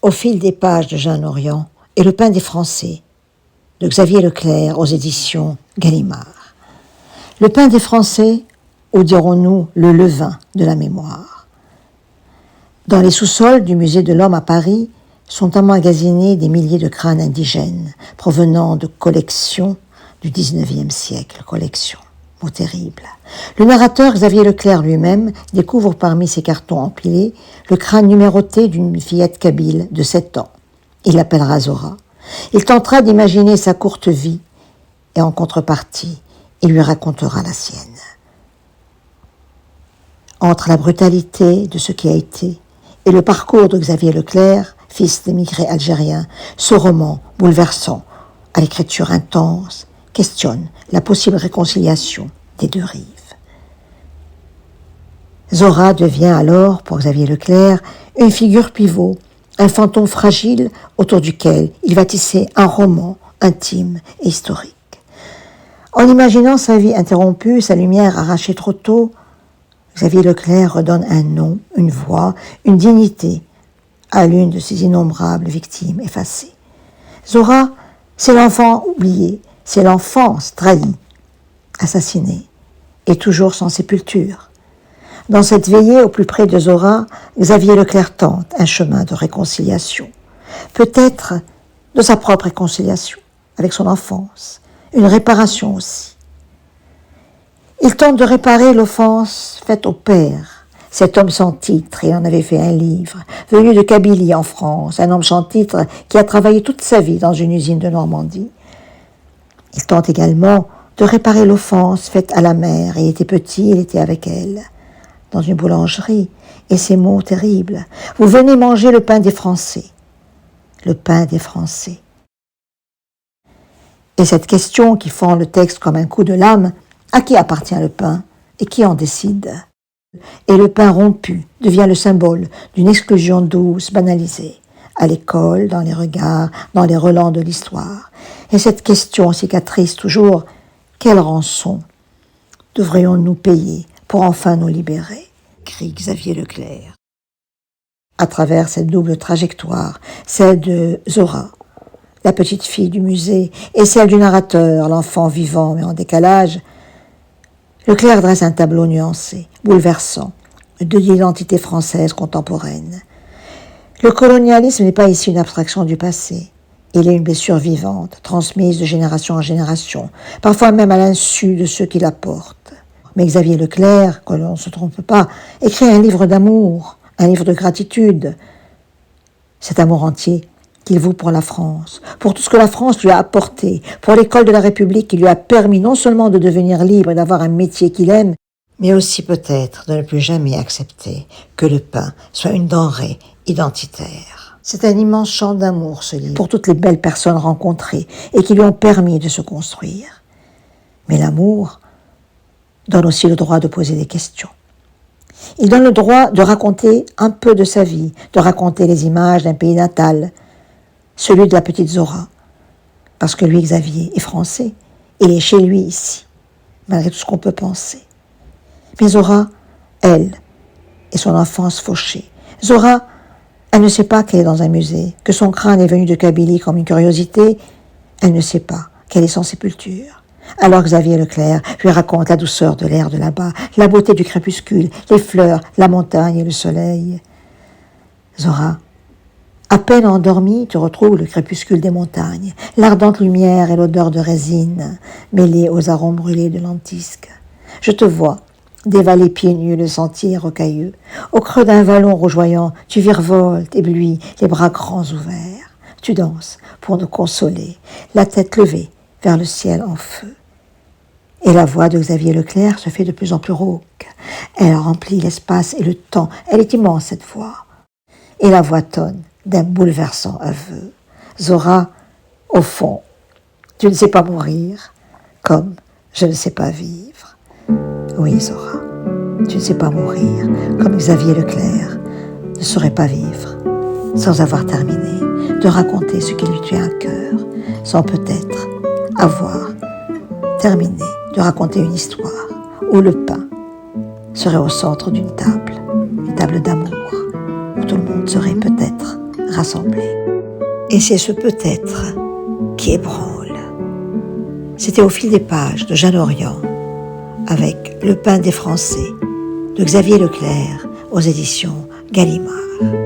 Au fil des pages de Jeanne Orient et Le pain des Français de Xavier Leclerc aux éditions Gallimard. Le pain des Français, ou dirons-nous le levain de la mémoire. Dans les sous-sols du musée de l'Homme à Paris sont emmagasinés des milliers de crânes indigènes provenant de collections du XIXe siècle. Collections, mot terrible. Le narrateur Xavier Leclerc lui-même découvre parmi ces cartons empilés le crâne numéroté d'une fillette kabyle de 7 ans. Il l'appellera Zora. Il tentera d'imaginer sa courte vie et en contrepartie, il lui racontera la sienne. Entre la brutalité de ce qui a été et le parcours de Xavier Leclerc, fils d'émigrés algériens, ce roman bouleversant, à l'écriture intense, questionne la possible réconciliation des deux rives. Zora devient alors, pour Xavier Leclerc, une figure pivot, un fantôme fragile autour duquel il va tisser un roman intime et historique. En imaginant sa vie interrompue, sa lumière arrachée trop tôt, Xavier Leclerc redonne un nom, une voix, une dignité à l'une de ses innombrables victimes effacées. Zora, c'est l'enfant oublié, c'est l'enfance trahie, assassinée, et toujours sans sépulture. Dans cette veillée au plus près de Zora, Xavier Leclerc tente un chemin de réconciliation. Peut-être de sa propre réconciliation avec son enfance, une réparation aussi. Il tente de réparer l'offense faite au père, cet homme sans titre, il en avait fait un livre, venu de Kabylie en France, un homme sans titre qui a travaillé toute sa vie dans une usine de Normandie. Il tente également de réparer l'offense faite à la mère. Il était petit, il était avec elle, dans une boulangerie, et ces mots terribles. Vous venez manger le pain des Français. Le pain des Français. Et cette question qui fend le texte comme un coup de lame, à qui appartient le pain et qui en décide? Et le pain rompu devient le symbole d'une exclusion douce, banalisée, à l'école, dans les regards, dans les relents de l'histoire. Et cette question cicatrice toujours, quelle rançon devrions-nous payer pour enfin nous libérer? Crie Xavier Leclerc. À travers cette double trajectoire, celle de Zora, la petite fille du musée, et celle du narrateur, l'enfant vivant mais en décalage, Leclerc dresse un tableau nuancé, bouleversant, de l'identité française contemporaine. Le colonialisme n'est pas ici une abstraction du passé. Il est une blessure vivante, transmise de génération en génération, parfois même à l'insu de ceux qui la portent. Mais Xavier Leclerc, que l'on ne se trompe pas, écrit un livre d'amour, un livre de gratitude. Cet amour entier qu'il voue pour la France, pour tout ce que la France lui a apporté, pour l'école de la République qui lui a permis non seulement de devenir libre et d'avoir un métier qu'il aime, mais aussi peut-être de ne plus jamais accepter que le pain soit une denrée identitaire. C'est un immense chant d'amour, ce livre, pour toutes les belles personnes rencontrées et qui lui ont permis de se construire. Mais l'amour donne aussi le droit de poser des questions. Il donne le droit de raconter un peu de sa vie, de raconter les images d'un pays natal, celui de la petite Zora, parce que lui, Xavier, est français, il est chez lui ici, malgré tout ce qu'on peut penser. Mais Zora, elle, est son enfance fauchée. Zora, elle ne sait pas qu'elle est dans un musée, que son crâne est venu de Kabylie comme une curiosité, elle ne sait pas qu'elle est sans sépulture. Alors Xavier Leclerc lui raconte la douceur de l'air de là-bas, la beauté du crépuscule, les fleurs, la montagne et le soleil. Zora, à peine endormie, tu retrouves le crépuscule des montagnes, l'ardente lumière et l'odeur de résine, mêlée aux arômes brûlés de lentisques. Je te vois, dévaler pieds nus le sentier rocailleux. Au creux d'un vallon rougeoyant, tu virevoltes, éblouis, les bras grands ouverts. Tu danses pour nous consoler, la tête levée vers le ciel en feu. Et la voix de Xavier Leclerc se fait de plus en plus rauque. Elle remplit l'espace et le temps. Elle est immense, cette voix. Et la voix tonne d'un bouleversant aveu. Zora, au fond, tu ne sais pas mourir, comme je ne sais pas vivre. Oui, Zora, tu ne sais pas mourir, comme Xavier Leclerc ne saurait pas vivre, sans avoir terminé de raconter ce qui lui tient à cœur, sans peut-être avoir terminé de raconter une histoire où le pain serait au centre d'une table d'amour, où tout le monde serait peut-être rassemblés. Et c'est ce peut-être qui ébranle. C'était Au fil des pages de Jeanne Orion, avec Le pain des Français de Xavier Leclerc aux éditions Gallimard.